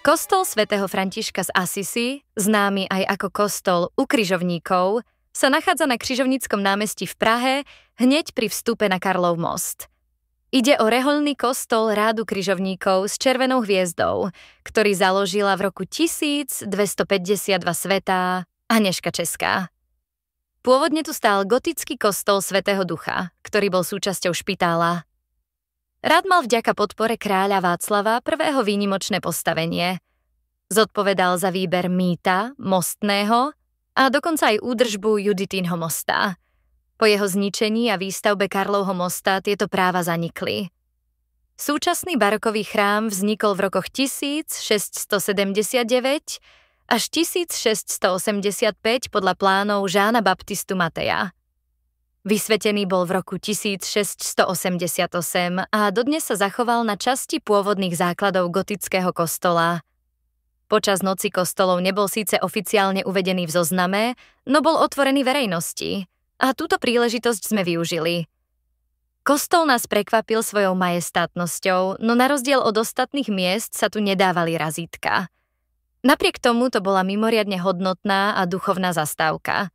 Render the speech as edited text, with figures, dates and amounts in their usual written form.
Kostol svätého Františka z Assisi, známy aj ako kostol ukrižovníkov, sa nachádza na Križovníckom námestí v Prahe, hneď pri vstupe na Karlov most. Ide o rehoľný kostol rádu križovníkov s červenou hviezdou, ktorý založila v roku 1252 svätá Anežka Česká. Pôvodne tu stál gotický kostol Svätého Ducha, ktorý bol súčasťou špitála. Rád mal vďaka podpore kráľa Václava I. výnimočné postavenie. Zodpovedal za výber mýta, mostného a dokonca aj údržbu Juditínho mosta. Po jeho zničení a výstavbe Karlovho mosta tieto práva zanikli. Súčasný barokový chrám vznikol v rokoch 1679 až 1685 podľa plánov Jána Baptistu Mateja. Vysvetený bol v roku 1688 a dodnes sa zachoval na časti pôvodných základov gotického kostola. Počas noci kostolov nebol síce oficiálne uvedený v zozname, no bol otvorený verejnosti. A túto príležitosť sme využili. Kostol nás prekvapil svojou majestátnosťou, no na rozdiel od ostatných miest sa tu nedávali razítka. Napriek tomu to bola mimoriadne hodnotná a duchovná zastávka.